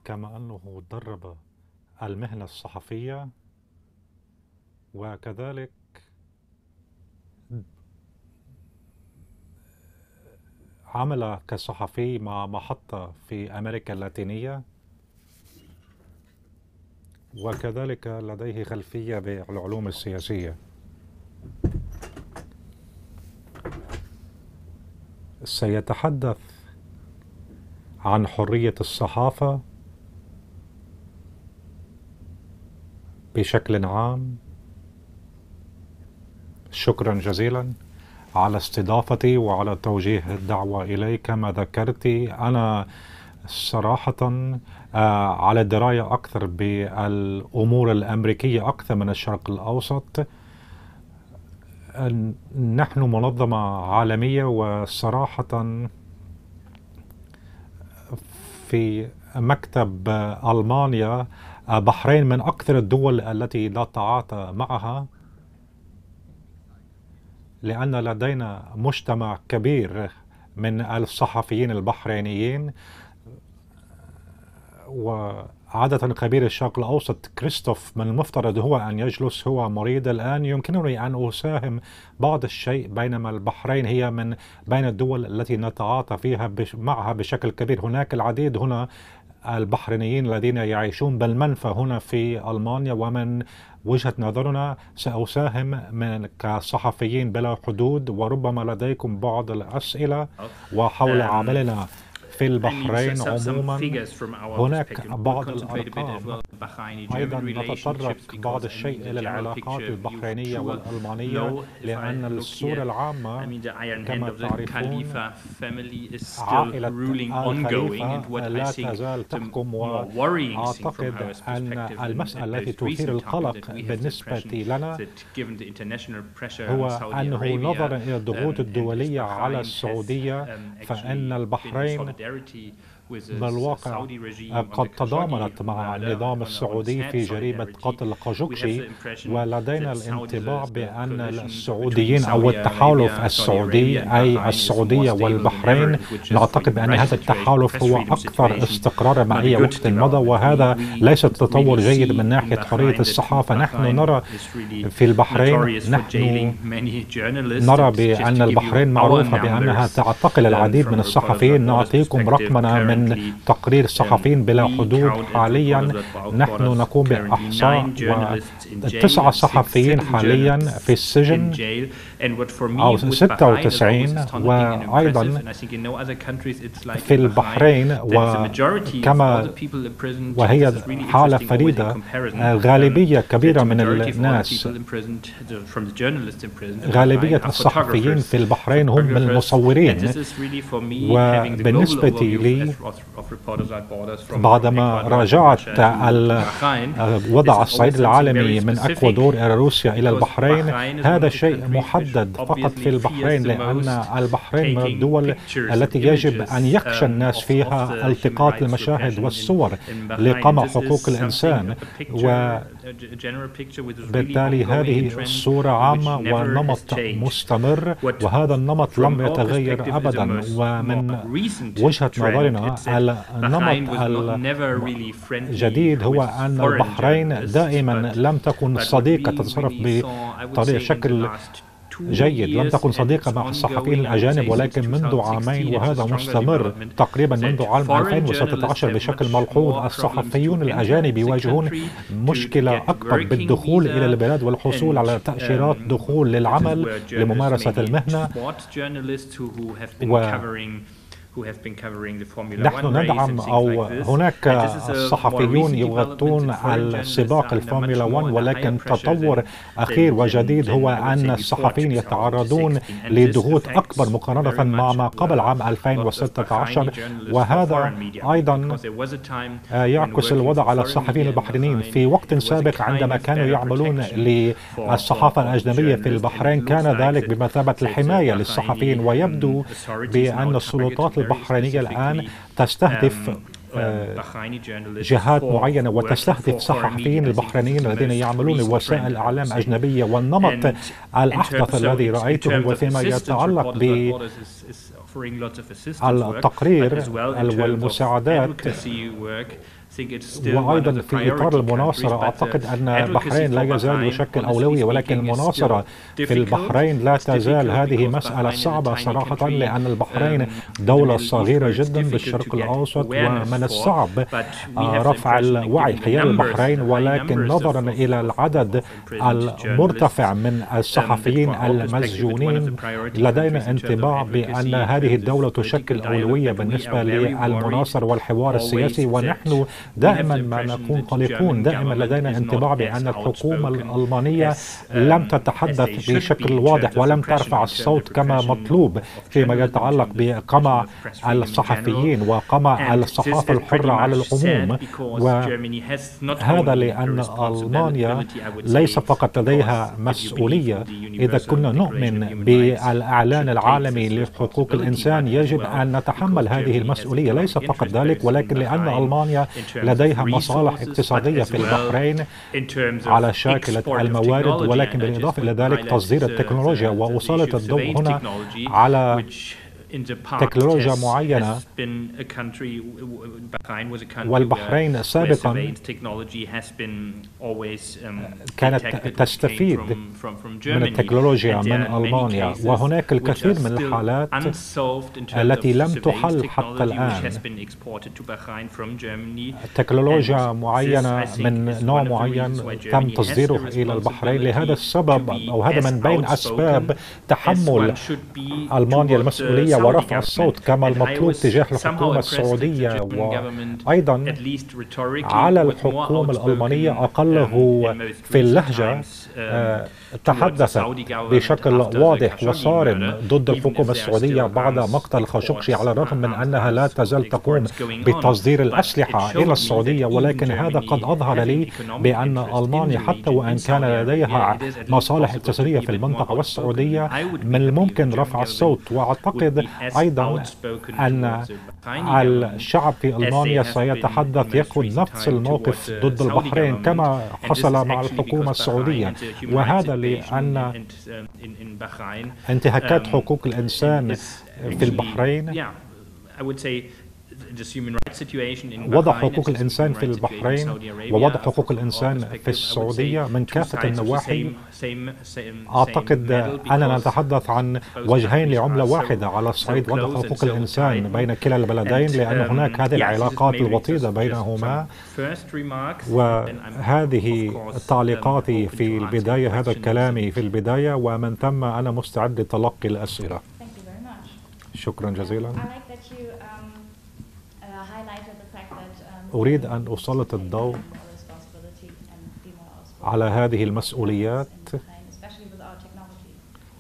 كما أنه درب المهنة الصحفية، وكذلك عمل كصحفي مع محطة في أمريكا اللاتينية، وكذلك لديه خلفية بالعلوم السياسية. سيتحدث عن حرية الصحافة بشكل عام. شكرا جزيلا على استضافتي وعلى توجيه الدعوة إلي. كما ذكرت، أنا صراحة على دراية أكثر بالأمور الأمريكية أكثر من الشرق الأوسط. نحن منظمة عالمية، وصراحة في مكتب ألمانيا بحرين من أكثر الدول التي لا تعاطى معها، لأن لدينا مجتمع كبير من الصحفيين البحرينيين. وعادة خبير الشرق الأوسط كريستوف من المفترض هو أن يجلس، هو مريض الآن. يمكنني أن أساهم بعض الشيء، بينما البحرين هي من بين الدول التي نتعاطى فيها معها بشكل كبير. هناك العديد هنا البحرينيين الذين يعيشون بالمنفى هنا في ألمانيا، ومن وجهة نظرنا سأساهم كصحفيين بلا حدود، وربما لديكم بعض الأسئلة وحول عملنا في البحرين عموما. هناك بعض الأرقام. أيضا نتطرق بعض الشيء إلى العلاقات البحرينية والألمانية، لأن الصورة العامة كما تعرفون عائلة الخليفة لا تزال تحكم. وأعتقد أن المسألة التي تثير القلق بالنسبة لنا هو أنه نظرا إلى الضغوط الدولية على السعودية، فإن البحرين بالواقع قد تضامنت مع النظام السعودي في جريمة قتل خاشقجي، ولدينا الانطباع بأن السعوديين أو التحالف السعودي، أي السعودية والبحرين، نعتقد بأن هذا التحالف هو أكثر استقرارا مع أي وقت مضى، وهذا ليس تطور جيد من ناحية حرية الصحافة. نحن نرى في البحرين، نحن نرى بأن البحرين معروفة بأنها تعتقل العديد من الصحفيين. نعطيكم رقمنا من تقرير صحفيين بلا حدود. حاليا نحن نقوم بإحصاء 9 صحفيين حاليا في السجن أو 96، وأيضا في البحرين وكما وهي حالة فريدة، غالبية كبيرة من الناس، غالبية الصحفيين في البحرين هم المصورين. وبالنسبة لي، بعدما راجعت وضع الصعيد العالمي من أكوادور إلى روسيا إلى البحرين، هذا شيء محدد فقط في البحرين، لأن البحرين من الدول التي يجب أن يخشى الناس فيها التقاط المشاهد والصور لقمع حقوق الإنسان. وبالتالي هذه الصورة عامة ونمط مستمر، وهذا النمط لم يتغير أبدا. ومن وجهة نظرنا النمط الجديد هو أن البحرين دائما لم تكن صديقة، تتصرف بشكل جيد، لم تكن صديقة مع الصحفيين الأجانب، ولكن منذ عامين وهذا مستمر تقريبا منذ عام 2016 بشكل ملحوظ. الصحفيون الأجانب يواجهون مشكلة أكبر بالدخول إلى البلاد والحصول على تأشيرات دخول للعمل لممارسة المهنة. نحن ندعم، أو هناك صحفيون يغطون السباق الفورمولا 1، ولكن تطور أخير وجديد هو أن الصحفيين يتعرضون لضغوط أكبر مقارنة مع ما قبل عام 2016، وهذا أيضا يعكس الوضع على الصحفيين البحرينيين. في وقت سابق عندما كانوا يعملون للصحافة الأجنبية في البحرين كان ذلك بمثابة الحماية للصحفيين، ويبدو بأن السلطات البحرينية الآن تستهدف جهات معينة وتستهدف صحفيين البحرينيين الذين يعملون لوسائل إعلام أجنبية. والنمط الأحدث الذي رأيته وفيما يتعلق بالتقرير والمساعدات وأيضا في إطار المناصرة أعتقد أن البحرين لا يزال يشكل أولوية، ولكن المناصرة في البحرين لا تزال هذه مسألة صعبة صراحة، لأن البحرين دولة صغيرة جدا بالشرق الأوسط، ومن الصعب رفع الوعي حيال البحرين، ولكن نظرا إلى العدد المرتفع من الصحفيين المسجونين لدينا انطباع بأن هذه الدولة تشكل أولوية بالنسبة للمناصرة والحوار السياسي. ونحن دائما ما نكون قلقون، دائما لدينا انطباع بأن الحكومة الألمانية لم تتحدث بشكل واضح ولم ترفع الصوت كما مطلوب فيما يتعلق بقمع الصحفيين وقمع الصحافة الحرة على العموم. وهذا لأن ألمانيا ليس فقط لديها مسؤولية، إذا كنا نؤمن بالإعلان العالمي لحقوق الإنسان يجب أن نتحمل هذه المسؤولية. ليس فقط ذلك، ولكن لأن ألمانيا لديها مصالح اقتصادية في البحرين على شاكلة الموارد، ولكن بالإضافة إلى ذلك تصدير التكنولوجيا. وأسلط الضوء هنا على تكنولوجيا معينة، والبحرين سابقا كانت تستفيد من التكنولوجيا من ألمانيا، وهناك الكثير من الحالات التي لم تحل حتى الآن. تكنولوجيا معينة من نوع معين تم تصديره إلى البحرين. لهذا السبب أو هذا من بين أسباب تحمل ألمانيا المسؤولية ورفع الصوت كما المطلوب تجاه الحكومة السعودية، وأيضا على الحكومة الألمانية أقله في اللهجة تحدثت بشكل واضح وصارم ضد الحكومة السعودية بعد مقتل خاشقجي، على الرغم من أنها لا تزال تقوم بتصدير الأسلحة إلى السعودية. ولكن هذا قد أظهر لي بأن ألمانيا حتى وإن كان لديها مصالح اقتصادية في المنطقة والسعودية من الممكن رفع الصوت. وأعتقد أيضا أن الشعب في ألمانيا سيتحدث يأخذ نفس الموقف ضد البحرين كما حصل مع الحكومة السعودية، وهذا لأن انتهاكات حقوق الإنسان في البحرين، وضع حقوق الإنسان في البحرين ووضع حقوق الإنسان في السعودية من كافة النواحي. أعتقد أننا نتحدث عن وجهين لعملة واحدة على صعيد وضع حقوق الإنسان بين كلا البلدين، لأن هناك هذه العلاقات الوطيدة بينهما. وهذه تعليقاتي في البداية، هذا كلامي في البداية، ومن ثم أنا مستعد لتلقي الأسئلة. شكرا جزيلا. أريد أن أسلط الضوء على هذه المسؤوليات،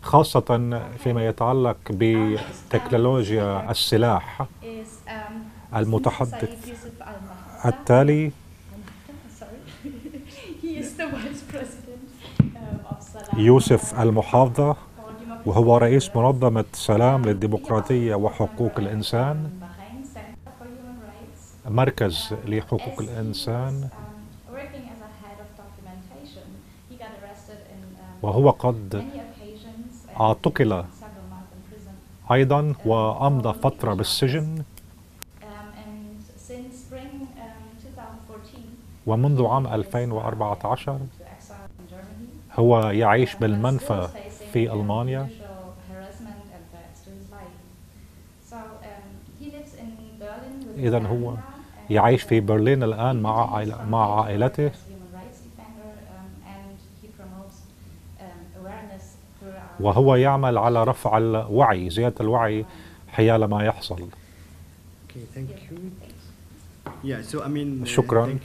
خاصة فيما يتعلق بتكنولوجيا السلاح. المتحدث التالي يوسف المحافظة، وهو رئيس منظمة سلام للديمقراطية وحقوق الإنسان، مركز لحقوق الإنسان، وهو قد اعتقل أيضا وأمضى فترة بالسجن. ومنذ عام 2014 هو يعيش بالمنفى في ألمانيا. إذا هو يعيش في برلين الآن مع عائلته، وهو يعمل على رفع الوعي، زيادة الوعي حيال ما يحصل. شكرا.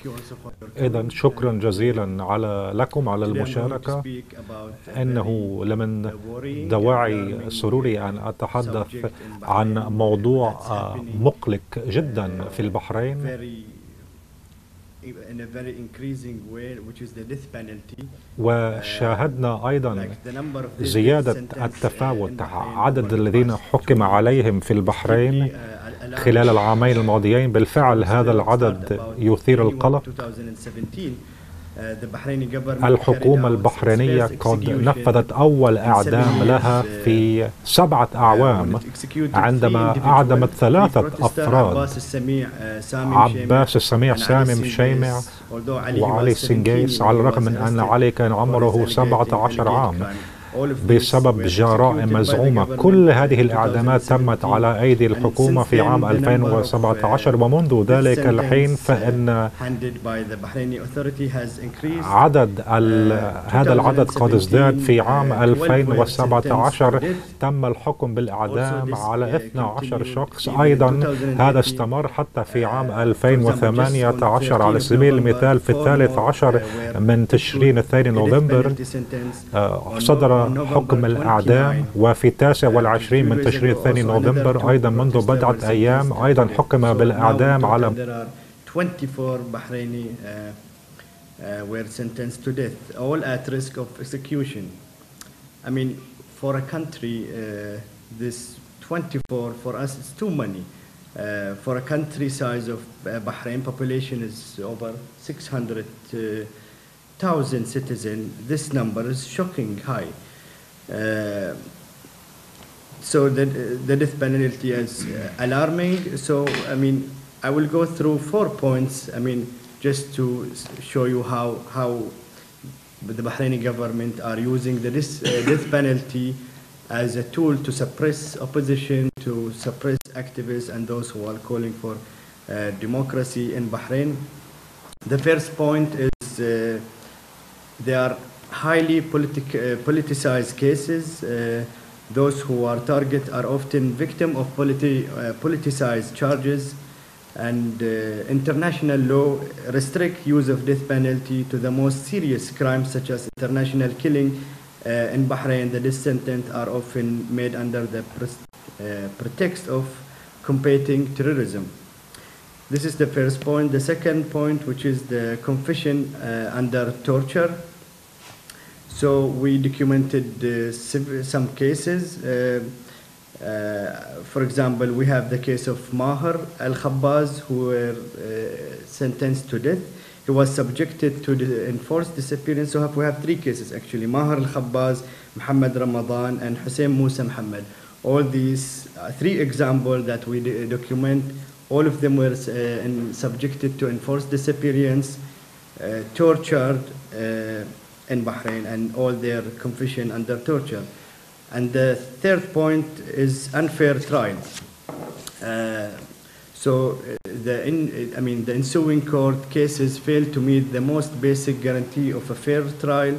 إذن شكرا جزيلا لكم على المشاركة. إنه لمن دواعي سروري أن أتحدث عن موضوع مقلق جدا في البحرين، وشاهدنا أيضا زيادة التفاوت، عدد الذين حكم عليهم في البحرين خلال العامين الماضيين. بالفعل هذا العدد يثير القلق. الحكومة البحرينية قد نفذت أول إعدام لها في 7 أعوام عندما أعدمت 3 أفراد: عباس السميع سامي مشيمع وعلي سنجيس، على الرغم من أن علي كان عمره 17 عام بسبب جرائم مزعومة. كل هذه الإعدامات تمت على أيدي الحكومة في عام 2017، ومنذ ذلك الحين فإن هذا العدد قد ازداد. في عام 2017 تم الحكم بالإعدام على 12 شخص. أيضا هذا استمر حتى في عام 2018. على سبيل المثال في 13 من تشرين 2 نوفمبر صدر حكم الإعدام، وفي 29 من تشرين 2 نوفمبر أيضا منذ بضعة أيام أيضا حكم بالإعدام على 24 Bahraini were sentenced to death, all at risk of execution. I mean, for a country, this 24 for us is too many. For a country size of Bahrain, population is over 600,000 citizens. This number is shocking high. So the death penalty is alarming. So, I mean, I will go through 4 points, I mean, just to show you how the Bahraini government are using the death penalty as a tool to suppress opposition, to suppress activists and those who are calling for democracy in Bahrain. The first point is they are highly politicized cases. Those who are target are often victim of politicized charges, and international law restrict use of death penalty to the most serious crimes such as international killing. In Bahrain, the death sentence are often made under the pretext of combating terrorism. This is the first point. The second point, which is the confession under torture. So we documented some cases. For example, we have the case of Maher al-Khabbaz, who were sentenced to death. He was subjected to the enforced disappearance. So we have 3 cases actually: Maher al-Khabbaz, Muhammad Ramadan, and Hussein Musa Muhammad. All these 3 examples that we document, all of them were subjected to enforced disappearance, tortured in Bahrain, and all their confession under torture. And the third point is unfair trial. The ensuing court cases fail to meet the most basic guarantee of a fair trial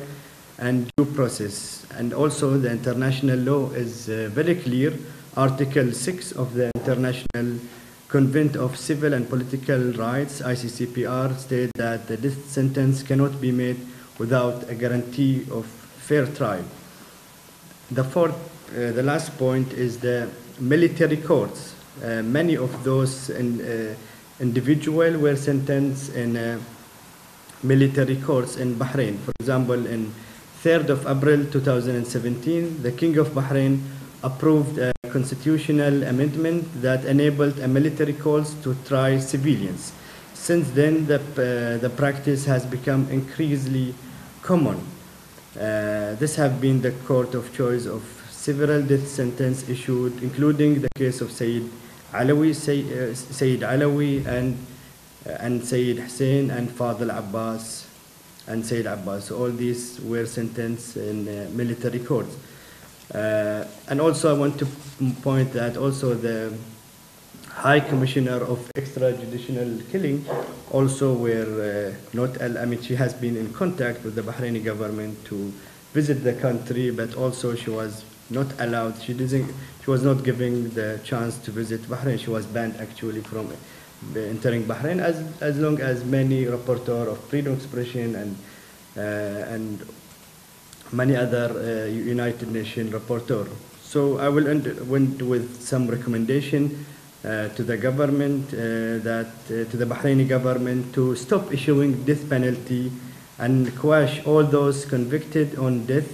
and due process. And also the international law is very clear. Article 6 of the International Convent of Civil and Political Rights, ICCPR, state that the death sentence cannot be made without a guarantee of fair trial. The last point is the military courts. Many of those individuals were sentenced in military courts in Bahrain. For example, in 3rd of April 2017, the King of Bahrain approved a constitutional amendment that enabled a military courts to try civilians. Since then, the practice has become increasingly common. This have been the court of choice of several death sentences issued, including the case of Sayyid Alawi and Sayyid Hussein and Fadl Abbas and Sayyid Abbas. So all these were sentenced in military courts. And also I want to point that also the High Commissioner of Extrajudicial Killing also were not, I mean, she has been in contact with the Bahraini government to visit the country, but also she was not allowed, she was not given the chance to visit Bahrain. She was banned actually from entering Bahrain, as long as many rapporteur of freedom of expression and many other United Nations rapporteur. So I will end with some recommendation to the government, to the Bahraini government, to stop issuing death penalty and quash all those convicted on death,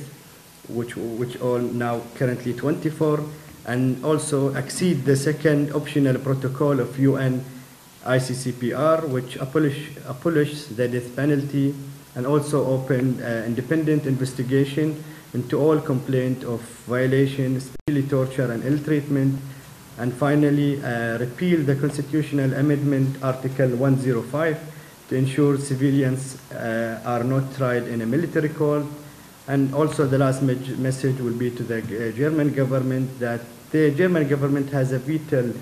which are now currently 24, and also accede the second optional protocol of UN ICCPR, which abolishes the death penalty, and also opened independent investigation into all complaint of violation, especially torture and ill treatment, and finally repealed the constitutional amendment Article 105 to ensure civilians are not tried in a military court. And also the last message will be to the German government that the German government has a vital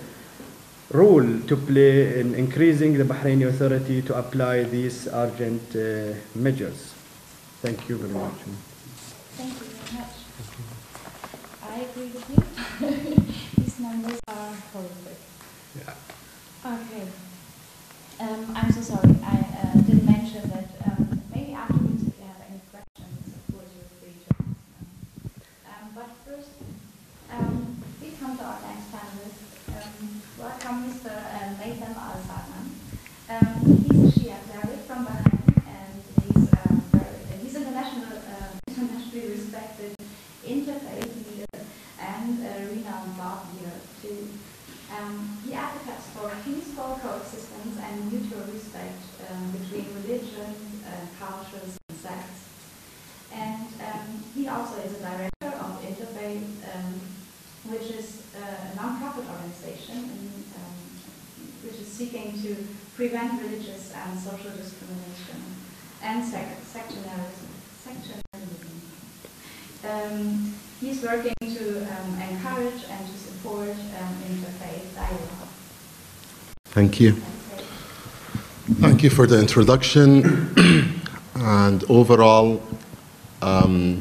role to play in increasing the Bahraini authority to apply these urgent measures. Thank you very much. Thank you very much. I agree with you. These numbers are horrific. Yeah. Okay. I'm so sorry. I didn't mention that maybe afterwards, if you have any questions, of course, you're free to ask them. But first, we come to our next panelist. Welcome, Mr. Nathan Al-Sadman. He's a Shia cleric from Bahrain, and he's internationally respected interfaith leader and renowned thought leader too. He advocates for peaceful coexistence and mutual respect between religions, cultures, and sects. And he also is a director of Interfaith, which is a non-profit organization which is seeking to prevent religious and social discrimination and sectionalism. He's working to encourage and to support interfaith dialogue. Thank you. Thank you for the introduction. And overall, I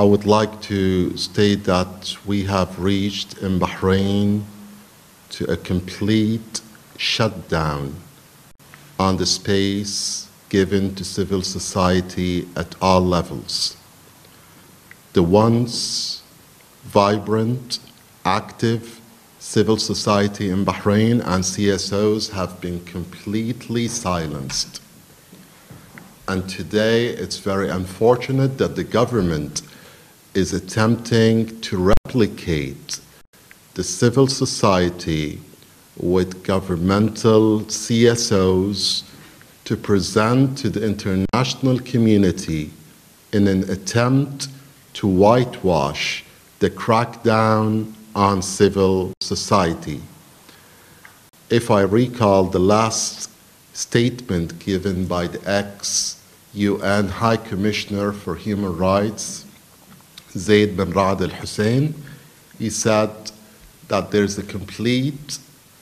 would like to state that we have reached in Bahrain to a complete shutdown on the space given to civil society at all levels. The once vibrant, active civil society in Bahrain and CSOs have been completely silenced. And today it's very unfortunate that the government is attempting to replicate the civil society with governmental CSOs to present to the international community in an attempt to whitewash the crackdown on civil society. If I recall the last statement given by the ex-UN High Commissioner for Human Rights, Zaid bin Ra'ad al-Hussein, he said that there's a complete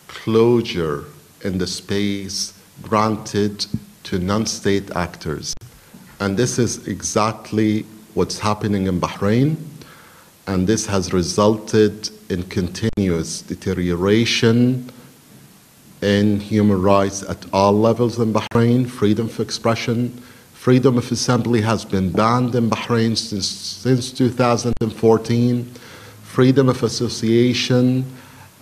closure in the space granted to non-state actors. And this is exactly what's happening in Bahrain, and this has resulted in continuous deterioration in human rights at all levels in Bahrain. Freedom of expression, freedom of assembly has been banned in Bahrain since 2014. Freedom of association,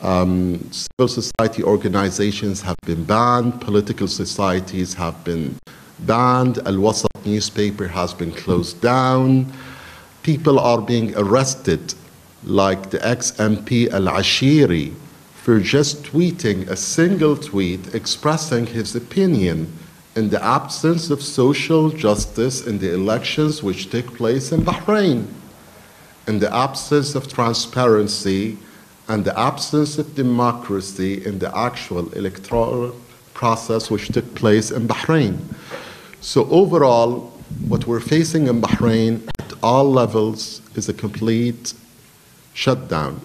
civil society organizations have been banned, political societies have been banned, Al-Wasat newspaper has been closed down. People are being arrested, like the ex-MP Al-Ashiri, for just tweeting a single tweet expressing his opinion in the absence of social justice in the elections which took place in Bahrain, in the absence of transparency and the absence of democracy in the actual electoral process which took place in Bahrain. So overall, what we're facing in Bahrain at all levels is a complete shutdown.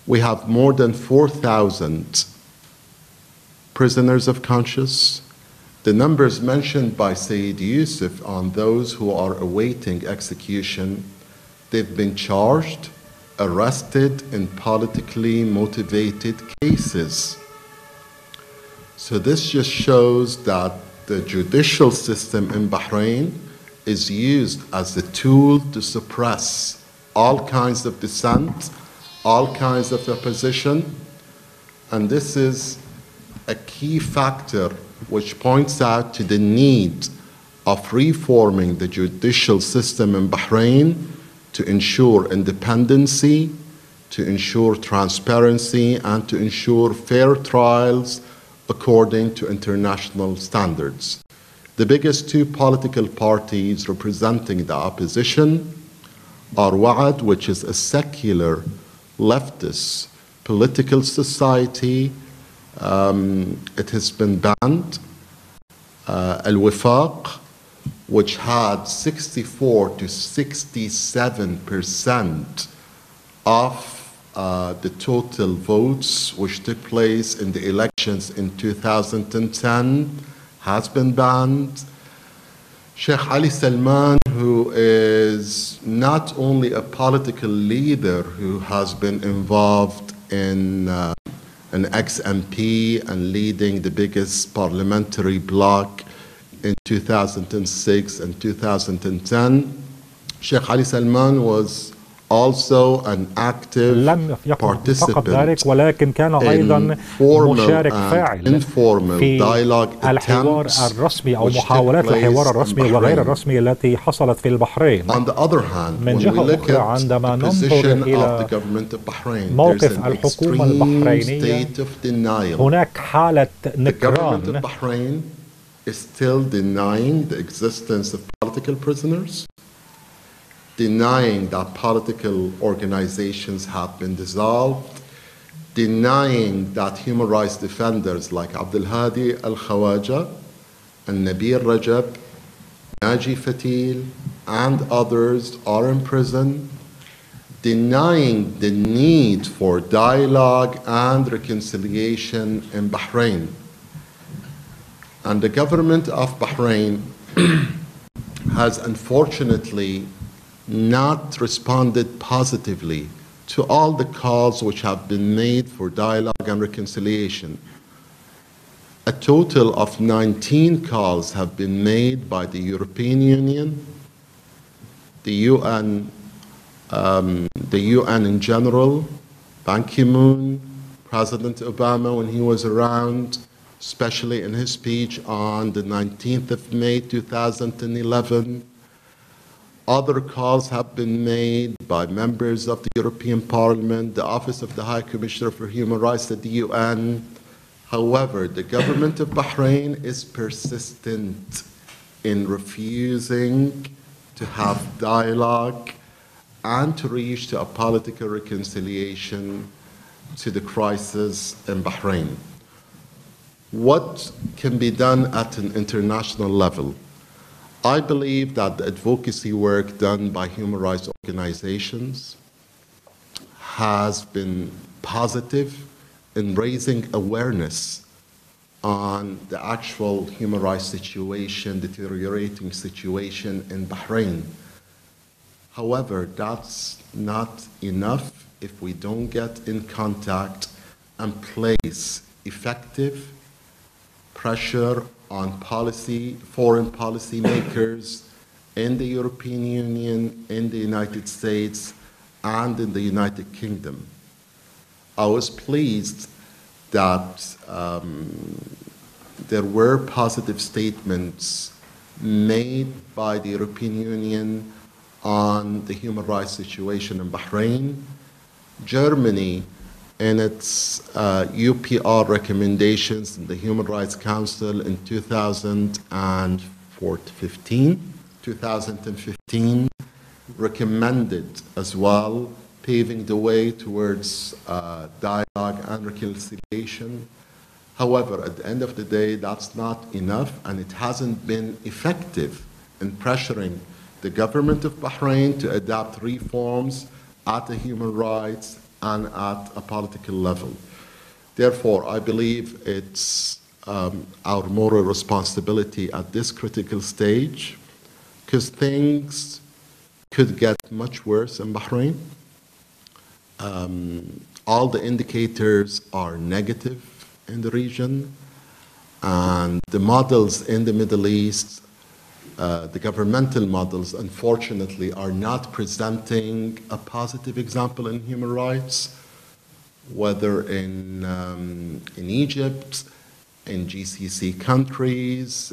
We have more than 4,000 prisoners of conscience. The numbers mentioned by Sayyid Yusuf on those who are awaiting execution, they've been charged, arrested in politically motivated cases. So this just shows that the judicial system in Bahrain is used as a tool to suppress all kinds of dissent, all kinds of opposition, and this is a key factor which points out to the need of reforming the judicial system in Bahrain to ensure independency, to ensure transparency, and to ensure fair trials according to international standards. The biggest two political parties representing the opposition are Wa'ad, which is a secular leftist political society. It has been banned. Al-Wifaq, which had 64 to 67% of the total votes which took place in the elections in 2010, has been banned. Sheikh Ali Salman, who is not only a political leader who has been involved in an ex-MP and leading the biggest parliamentary bloc in 2006 and 2010, Sheikh Ali Salman was also an active لم يكن فقط participant ذلك ولكن كان أيضا in formal مشارك and فاعل informal في dialogue الحوار attempts الرسمي أو which took محاولات الحوار place in الرسمي وغير Bahrain. الرسمي التي حصلت في البحرين. On the other hand, من when we جهة look أخرى at عندما the ننظر position of إلى the government of Bahrain, there's موقف an الحكومة extreme البحرينية state of denial. هناك حالة The government نكران. of Bahrain is still denying the existence of political prisoners, denying that political organizations have been dissolved, denying that human rights defenders like Abdul Hadi al-Khawaja and Nabil Rajab, Naji Fatil, and others are in prison, denying the need for dialogue and reconciliation in Bahrain. And the government of Bahrain has unfortunately not responded positively to all the calls which have been made for dialogue and reconciliation. A total of 19 calls have been made by the European Union, the UN in general, Ban Ki-moon, President Obama when he was around, especially in his speech on the 19th of May 2011. Other calls have been made by members of the European Parliament, the Office of the High Commissioner for Human Rights at the UN. However, the government of Bahrain is persistent in refusing to have dialogue and to reach to a political reconciliation to the crisis in Bahrain. What can be done at an international level? I believe that the advocacy work done by human rights organizations has been positive in raising awareness on the actual human rights situation, deteriorating situation in Bahrain. However, that's not enough if we don't get in contact and place effective pressure on foreign policy makers in the European Union, in the United States, and in the United Kingdom. I was pleased that there were positive statements made by the European Union on the human rights situation in Bahrain. Germany, in its UPR recommendations in the Human Rights Council in 2015, recommended as well, paving the way towards dialogue and reconciliation. However, at the end of the day, that's not enough, and it hasn't been effective in pressuring the government of Bahrain to adopt reforms at the human rights and at a political level. Therefore, I believe it's our moral responsibility at this critical stage, because things could get much worse in Bahrain. All the indicators are negative in the region, and the models in the Middle East, the governmental models, unfortunately, are not presenting a positive example in human rights, whether in Egypt, in GCC countries,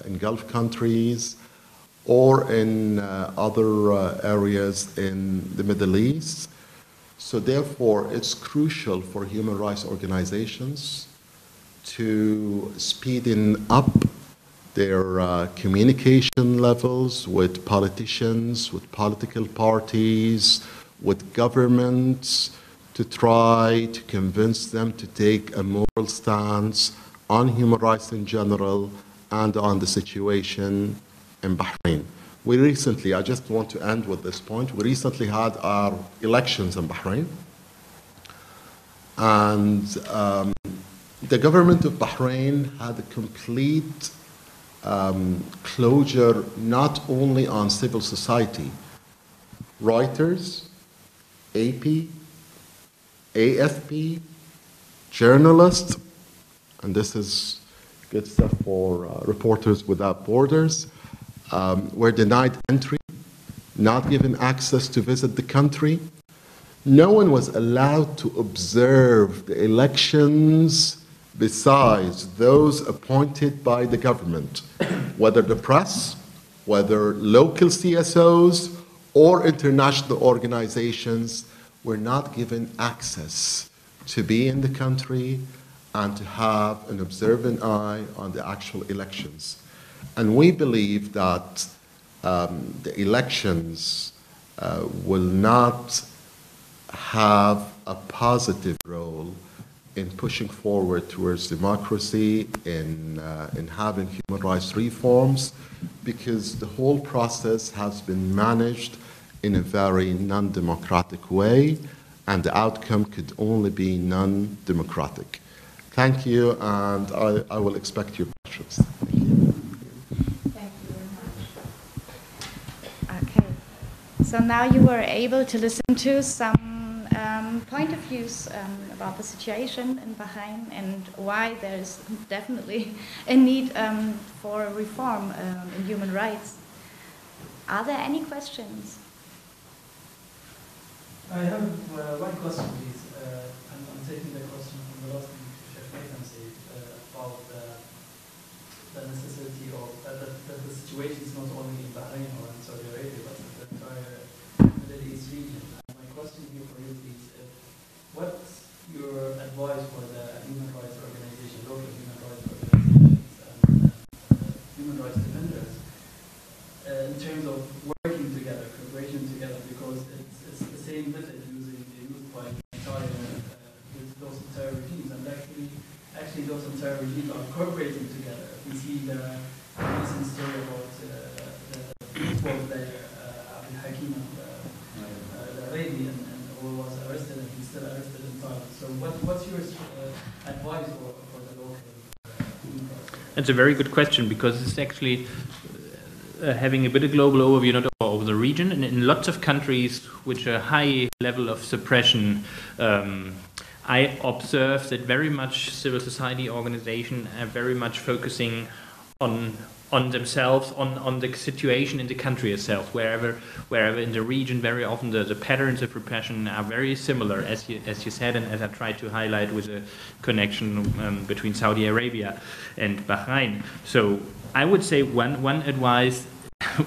in Gulf countries, or in other areas in the Middle East. So therefore, it's crucial for human rights organizations to speeding up their communication levels with politicians, with political parties, with governments, to try to convince them to take a moral stance on human rights in general and on the situation in Bahrain. We recently, I just want to end with this point, we recently had our elections in Bahrain, and the government of Bahrain had a complete closure not only on civil society. Reuters, AP, AFP, journalists, and this is good stuff for Reporters Without Borders, were denied entry, not given access to visit the country. No one was allowed to observe the elections besides those appointed by the government, whether the press, whether local CSOs, or international organizations were not given access to be in the country and to have an observant eye on the actual elections. And we believe that the elections will not have a positive role in pushing forward towards democracy, in having human rights reforms, because the whole process has been managed in a very non-democratic way, and the outcome could only be non-democratic. Thank you, and I will expect your questions. Thank you. Thank you very much. Okay, so now you were able to listen to some point of views about the situation in Bahrain and why there is definitely a need for reform in human rights. Are there any questions? I have one question, please. I'm taking the question from the last thing Chef Nathan said about the necessity of that the situation is not only in Bahrain or in Saudi Arabia, but in the entire Middle East region. And my question here for you, please, what's your advice for the human rights organizations, local human rights organizations, and human rights defenders in terms of working together, cooperation together, because it's the same method used by with those entire regimes, and actually those entire regimes are cooperating together. We see the recent story about the football player Abdul Hakim the Arabian, and who was arrested and he's still arrested in Thailand. So what's your advice for the local human rights? It's a very good question, because it's actually having a bit of global overview, not over the region, and in lots of countries which are high level of suppression, I observe that very much civil society organizations are very much focusing on themselves, on the situation in the country itself, wherever in the region. Very often the patterns of repression are very similar, as you said, and as I tried to highlight with a connection between Saudi Arabia and Bahrain. So I would say one advice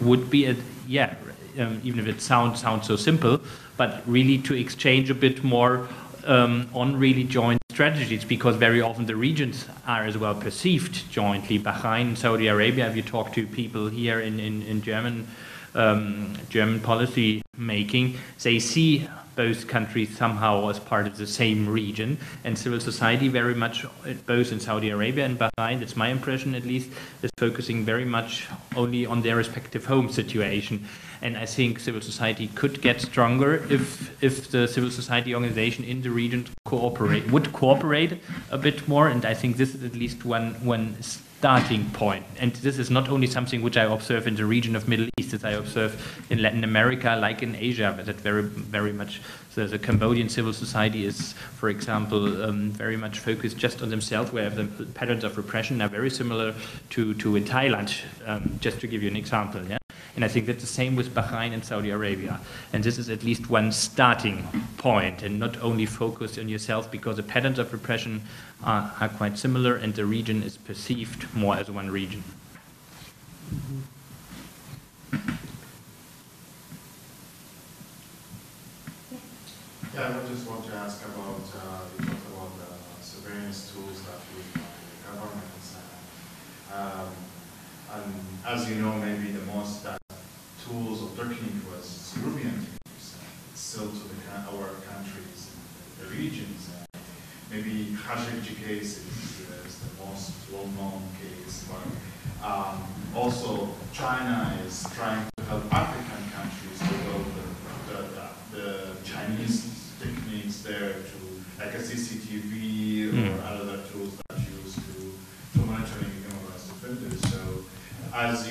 would be, even if it sounds so simple, but really to exchange a bit more on really joint strategies, because very often the regions are as well perceived jointly. Bahrain, Saudi Arabia, if you talk to people here in German policy making, they see both countries somehow as part of the same region, and civil society very much, both in Saudi Arabia and Bahrain, that's my impression at least, is focusing very much only on their respective home situation. And I think civil society could get stronger if the civil society organization in the region would cooperate a bit more, and I think this is at least one starting point. And this is not only something which I observe in the region of Middle East, as I observe in Latin America, like in Asia, but that very much the Cambodian civil society is, for example, very much focused just on themselves, where the patterns of repression are very similar to in Thailand, just to give you an example. Yeah? And I think that's the same with Bahrain and Saudi Arabia. And this is at least one starting point, and not only focus on yourself, because the patterns of repression are quite similar, and the region is perceived more as one region. Yeah, I just want to ask about, you talked about the surveillance tools that used by the governments. And as you know, maybe the most that tools or technique was European techniques. It's still to our countries and the regions. Maybe Khashoggi case is the most well-known case, but also China is trying to help African countries develop the Chinese techniques there to, like a CCTV or other tools that used to monitoring human rights defenders. So as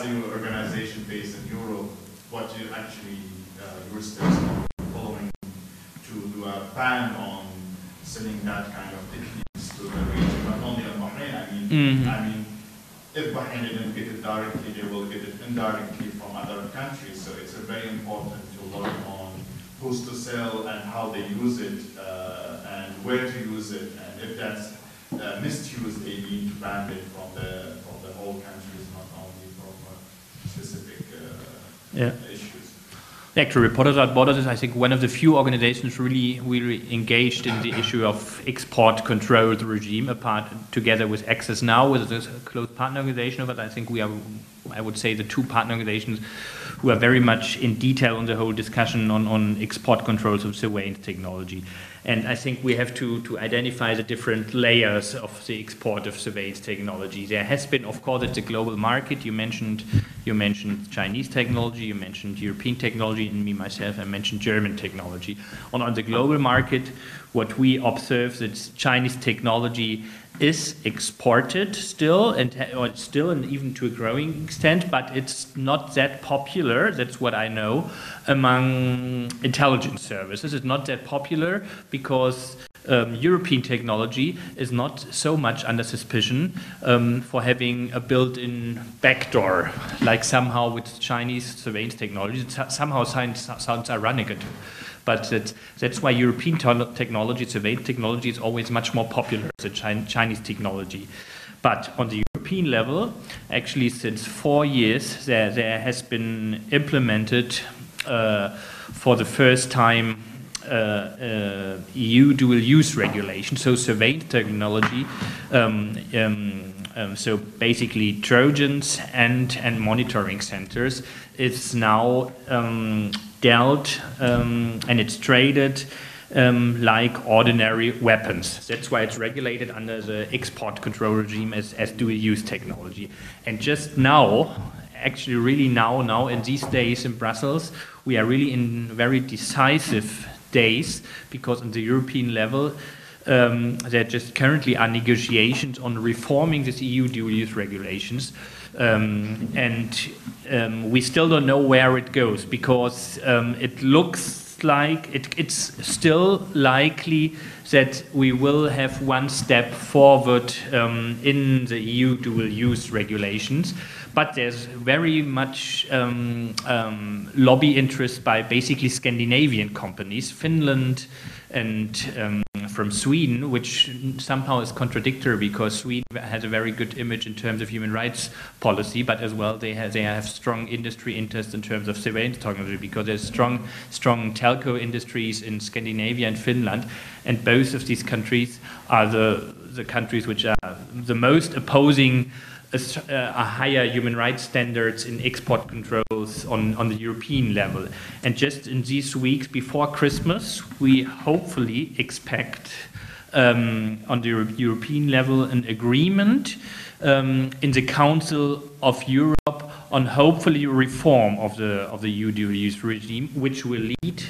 your organization based in Europe, what you actually, your steps are following to do a ban on sending that kind of techniques to the region, not only on Bahrain. I mean, if Bahrain didn't get it directly, they will get it indirectly from other countries. So it's very important to learn on who's to sell and how they use it and where to use it, and if that's misuse, they need to ban it from the whole countries, not only from specific issues. Actually, Reporters Without Borders is, I think, one of the few organizations really engaged in the issue of export control regime, together with Access Now, with a close partner organization of it. I think we are, I would say, the two partner organizations who are very much in detail on the whole discussion on export controls of surveillance technology. And I think we have to identify the different layers of the export of surveillance technology. There has been, of course, it's a global market. You mentioned Chinese technology, you mentioned European technology, and me, myself, I mentioned German technology. On the global market, what we observe that Chinese technology is exported still, and even to a growing extent, but it's not that popular, that's what I know, among intelligence services. It's not that popular because European technology is not so much under suspicion for having a built-in backdoor, like somehow with Chinese surveillance technology. It somehow sounds ironic. But that's why European technology, surveillance technology, is always much more popular than Chinese technology. But on the European level, actually since 4 years, there has been implemented for the first time EU dual-use regulation, so surveillance technology, so basically Trojans and monitoring centers, is now dealt and it's traded like ordinary weapons. That's why it's regulated under the export control regime as dual-use technology. And just now, actually really now in these days in Brussels, we are really in very decisive days, because on the European level there just currently are negotiations on reforming this EU dual-use regulations. We still don't know where it goes, because it looks like it's still likely that we will have one step forward in the EU dual-use regulations. But there's very much lobby interest by basically Scandinavian companies, Finland and from Sweden, which somehow is contradictory, because Sweden has a very good image in terms of human rights policy, but as well they have strong industry interest in terms of surveillance technology, because there's strong telco industries in Scandinavia and Finland, and both of these countries are the countries which are the most opposing a higher human rights standards in export controls on the European level. And just in these weeks before Christmas, we hopefully expect on the European level an agreement in the Council of Europe on hopefully reform of the EU dual-use regime, which will lead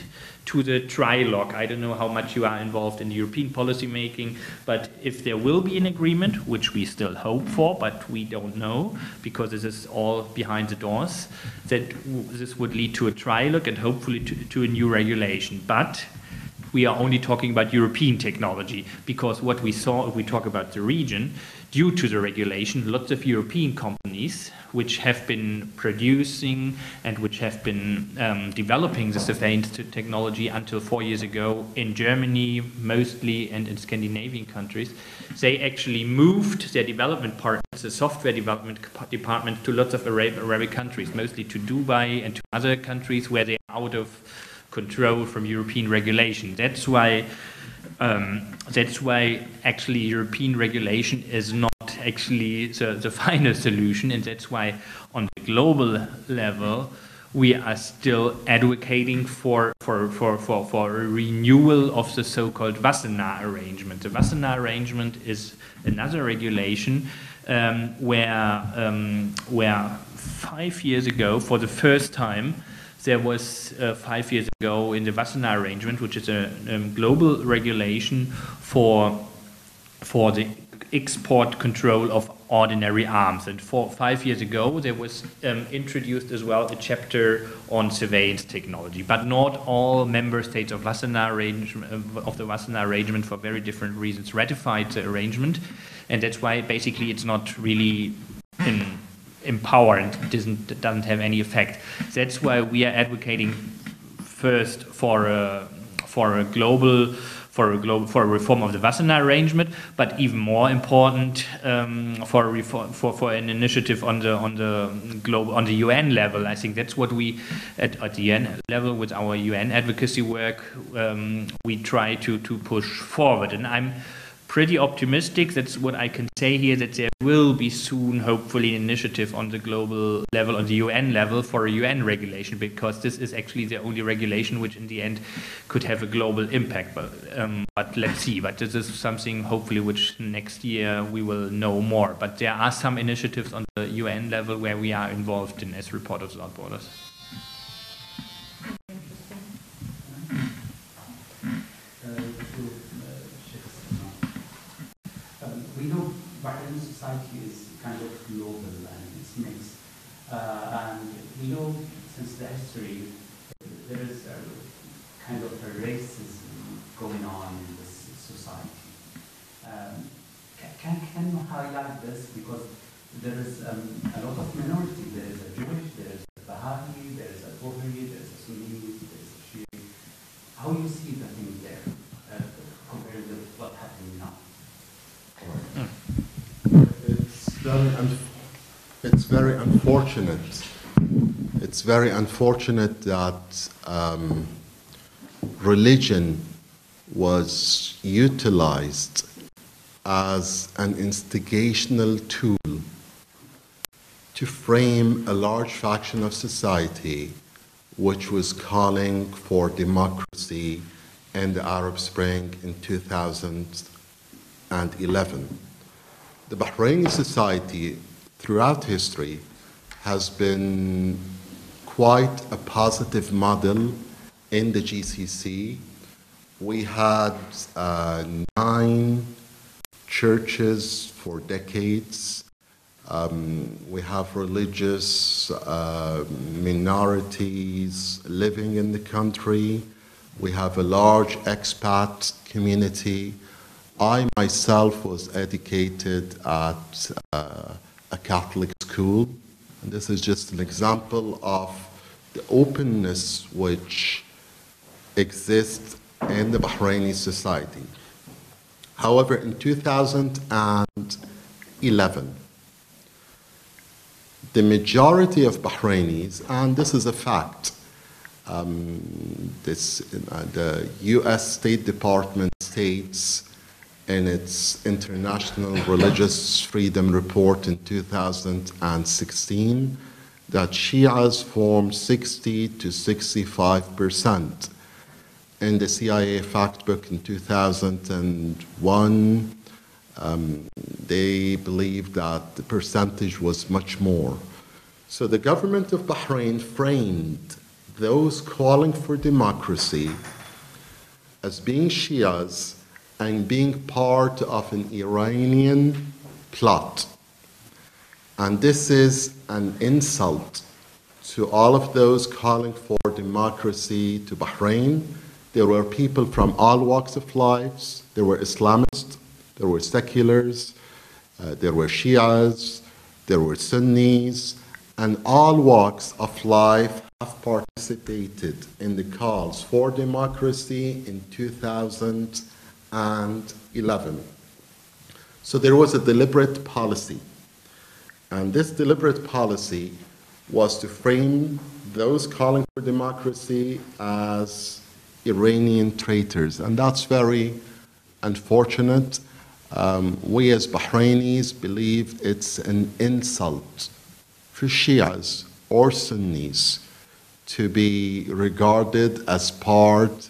to the trilogue. I don't know how much you are involved in European policy making, but if there will be an agreement, which we still hope for, but we don't know, because this is all behind the doors, that this would lead to a trilogue and hopefully to a new regulation. But we are only talking about European technology, because what we saw, if we talk about the region, due to the regulation, lots of European companies which have been producing and which have been developing the surveillance technology until 4 years ago in Germany mostly and in Scandinavian countries, they actually moved their development partners, the software development department, to lots of Arabic countries, mostly to Dubai and to other countries where they are out of control from European regulation. That's why That's why actually European regulation is not actually the final solution, and that's why on the global level we are still advocating for a renewal of the so-called Wassenaar arrangement. The Wassenaar arrangement is another regulation where 5 years ago, for the first time, there was 5 years ago in the Wassenaar arrangement, which is a global regulation for the export control of ordinary arms. And 5 years ago, there was introduced as well a chapter on surveillance technology. But not all member states of Wassenaar arrangement, of the Wassenaar arrangement, for very different reasons, ratified the arrangement, and that's why basically it's not really in power and doesn't have any effect. That's why we are advocating first for a reform of the Wassenaar arrangement, but even more important for an initiative on the UN level. I think that's what we at the UN level with our UN advocacy work we try to push forward, and I'm pretty optimistic. That's what I can say here, that there will be soon, hopefully, an initiative on the global level, on the UN level, for a UN regulation, because this is actually the only regulation which in the end could have a global impact. But let's see. But this is something, hopefully, which next year we will know more. But there are some initiatives on the UN level where we are involved in as Reporters Without Borders. We know Bahraini society is kind of global and it's mixed. And we know since the history there is a kind of a racism going on in this society. Can you highlight this? Because there is a lot of minority. There is a Jewish, there is a Bahraini, there is a Bukhari, there is a Sunni, there is a Shia. How do you see the thing there compared with what's happening now? It's very unfortunate. It's very unfortunate that religion was utilized as an instigational tool to frame a large faction of society which was calling for democracy in the Arab Spring in 2011. The Bahraini society throughout history has been quite a positive model in the GCC. We had 9 churches for decades. We have religious minorities living in the country. We have a large expat community. I myself was educated at a Catholic school, and this is just an example of the openness which exists in the Bahraini society. However, in 2011, the majority of Bahrainis, and this is a fact, the US State Department states in its International Religious Freedom Report in 2016 that Shias form 60 to 65%. In the CIA fact book in 2001, they believed that the percentage was much more. So the government of Bahrain framed those calling for democracy as being Shias and being part of an Iranian plot. And this is an insult to all of those calling for democracy to Bahrain. There were people from all walks of life. There were Islamists, there were seculars, there were Shias, there were Sunnis, and all walks of life have participated in the calls for democracy in 2011. So there was a deliberate policy. And this deliberate policy was to frame those calling for democracy as Iranian traitors, and that's very unfortunate. We as Bahrainis believe it's an insult for Shias or Sunnis to be regarded as part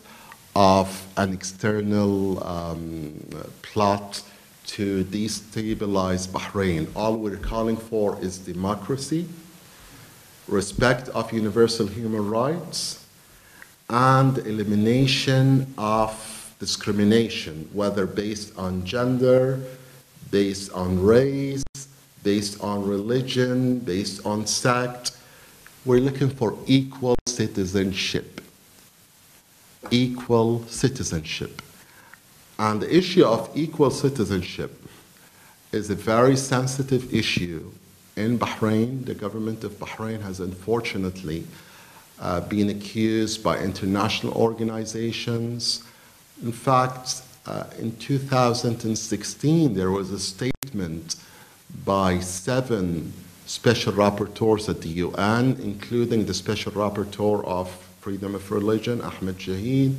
of an external plot to destabilize Bahrain. All we're calling for is democracy, respect of universal human rights, and elimination of discrimination, whether based on gender, based on race, based on religion, based on sect. We're looking for equal citizenship. Equal citizenship. And the issue of equal citizenship is a very sensitive issue in Bahrain. The government of Bahrain has unfortunately been accused by international organizations. In fact, in 2016, there was a statement by 7 special rapporteurs at the UN, including the special rapporteur of freedom of religion, Ahmed Shahid,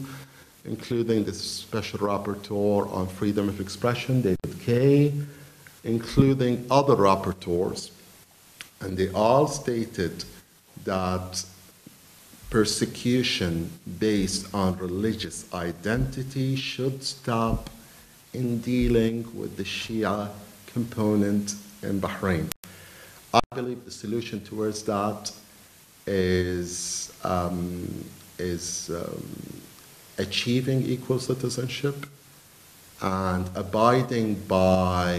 including the special rapporteur on freedom of expression, David Kay, including other rapporteurs. And they all stated that persecution based on religious identity should stop in dealing with the Shia component in Bahrain. I believe the solution towards that is achieving equal citizenship and abiding by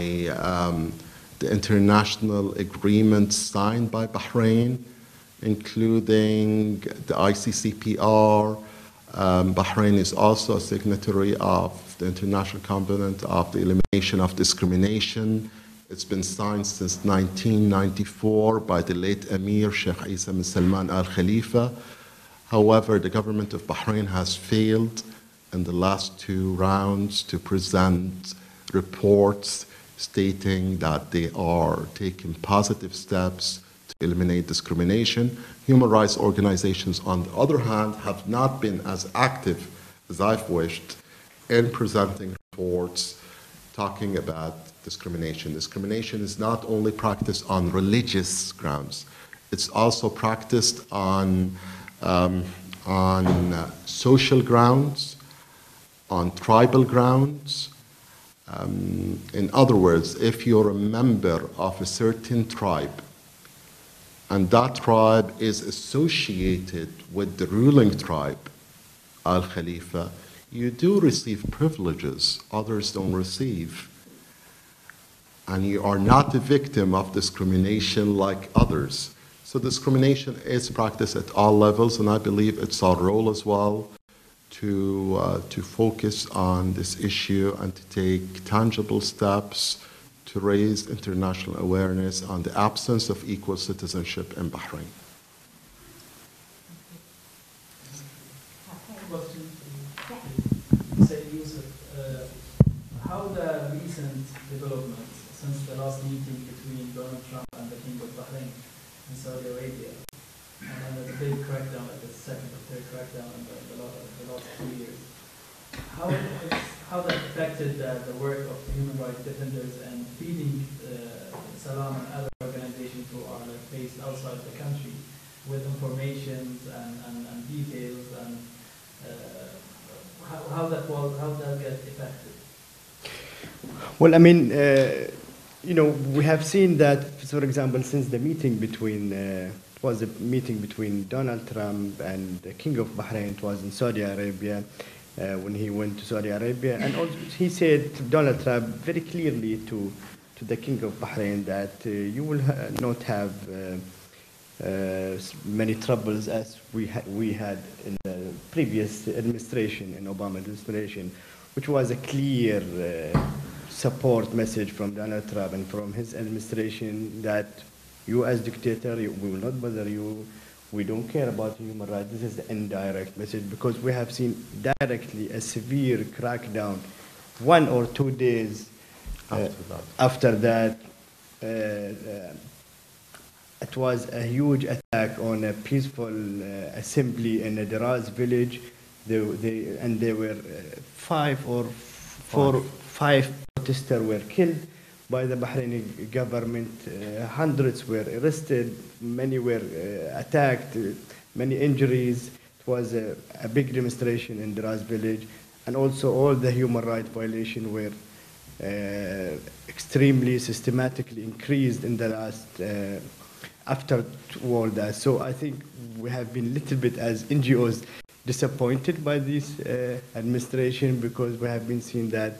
the international agreements signed by Bahrain, including the ICCPR. Bahrain is also a signatory of the International Covenant of the Elimination of Discrimination. It's been signed since 1994 by the late Emir Sheikh Isa bin Salman Al Khalifa. However, the government of Bahrain has failed in the last 2 rounds to present reports stating that they are taking positive steps to eliminate discrimination. Human rights organizations, on the other hand, have not been as active as I've wished in presenting reports talking about discrimination. Discrimination is not only practiced on religious grounds, it's also practiced on social grounds, on tribal grounds. In other words, if you're a member of a certain tribe and that tribe is associated with the ruling tribe, Al Khalifa, you do receive privileges others don't receive. And you are not a victim of discrimination like others. So discrimination is practiced at all levels, and I believe it's our role as well to focus on this issue and to take tangible steps to raise international awareness on the absence of equal citizenship in Bahrain. Question Say Yusuf, how the recent developments since the last meeting between Donald Trump and the King of Bahrain in Saudi Arabia, and then the big crackdown, like the second or third crackdown in the last 2 years, how that affected the work of the human rights defenders and feeding Salam and other organizations who are based outside the country with information and details, and how that get affected? Well, I mean, we have seen that, for example, since the meeting between, it was a meeting between Donald Trump and the King of Bahrain. It was in Saudi Arabia, when he went to Saudi Arabia. And also he said to Donald Trump very clearly to the King of Bahrain that you will not have many troubles as we had in the previous administration, in Obama administration, which was a clear support message from Donald Trump and from his administration that you as dictator, we will not bother you, we don't care about human rights. This is the indirect message, because we have seen directly a severe crackdown 1 or 2 days after that. It was a huge attack on a peaceful assembly in a Daraz village. and there were five protesters were killed by the Bahraini government. Hundreds were arrested, many were attacked, many injuries. It was a big demonstration in Daraz village, and also all the human rights violations were extremely systematically increased in the last after all that. So I think we have been a little bit as NGOs disappointed by this administration, because we have been seeing that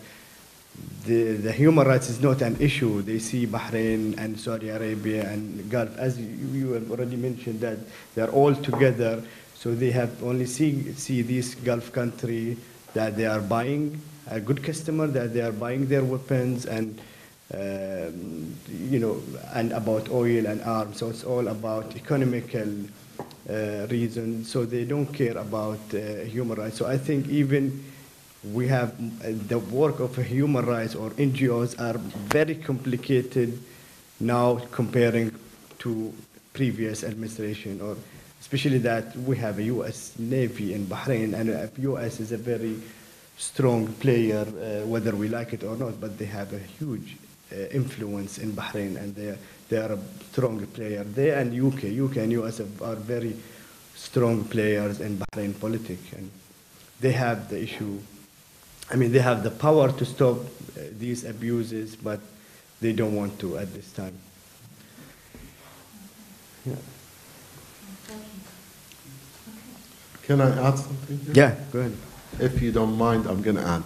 the human rights is not an issue. They see Bahrain and Saudi Arabia and Gulf, as you have already mentioned, that they're all together. So they have only see this Gulf country that they are buying a good customer, that they are buying their weapons and and about oil and arms. So it's all about economical reasons. So they don't care about human rights. So I think even we have the work of human rights or NGOs are very complicated now comparing to previous administration, or especially that we have a U.S. Navy in Bahrain, and U.S. is a very strong player, whether we like it or not, but they have a huge influence in Bahrain, and they are a strong player. They and UK and US are very strong players in Bahrain politics, and they have the issue. I mean, they have the power to stop these abuses, but they don't want to at this time. Yeah. Can I add something here? Yeah, go ahead. If you don't mind, I'm going to add.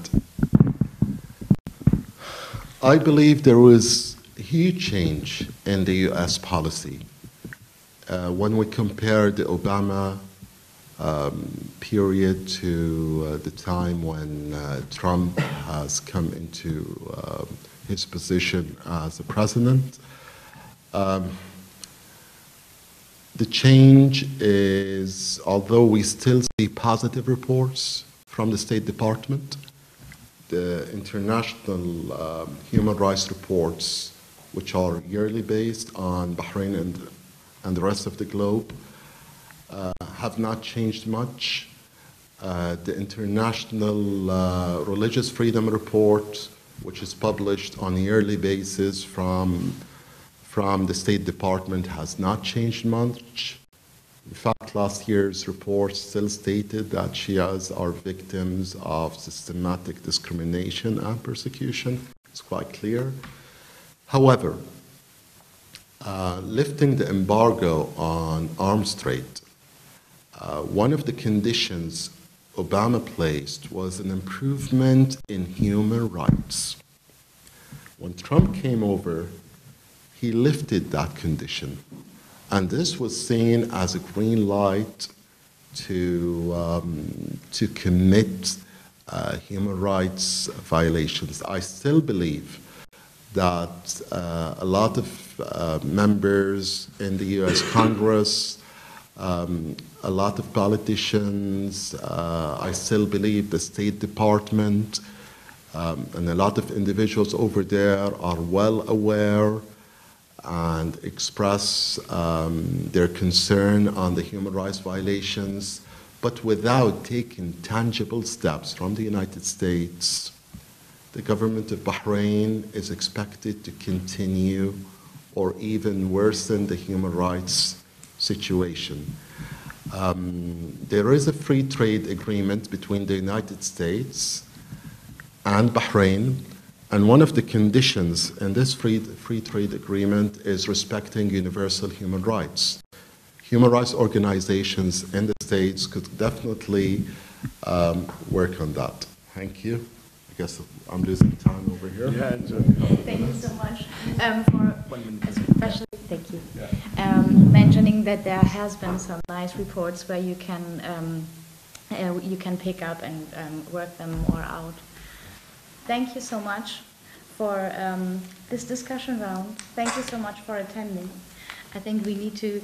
I believe there was a huge change in the U.S. policy when we compare the Obama period to the time when Trump has come into his position as the president. The change is, although we still see positive reports from the State Department, the international human rights reports, which are yearly based on Bahrain and the rest of the globe, have not changed much. The International Religious Freedom Report, which is published on a yearly basis from the State Department, has not changed much. In fact, last year's report still stated that Shias are victims of systematic discrimination and persecution. It's quite clear. However, lifting the embargo on arms trade, one of the conditions Obama placed was an improvement in human rights. When Trump came over, he lifted that condition. And this was seen as a green light to commit human rights violations. I still believe that a lot of members in the U.S. Congress, a lot of politicians, I still believe the State Department, and a lot of individuals over there are well aware and express their concern on the human rights violations, but without taking tangible steps from the United States, the government of Bahrain is expected to continue or even worsen the human rights situation. There is a free trade agreement between the United States and Bahrain, and one of the conditions in this free trade agreement is respecting universal human rights. Human rights organizations in the States could definitely work on that. Thank you. I guess I'm losing time over here. Yeah, Thank you so much for especially mentioning that there has been some nice reports where you can pick up and work them more out. Thank you so much for this discussion round. Thank you so much for attending. I think we need to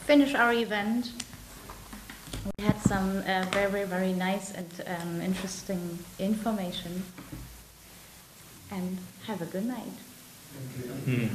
finish our event. We had some very, very nice and interesting information. And have a good night. Hmm.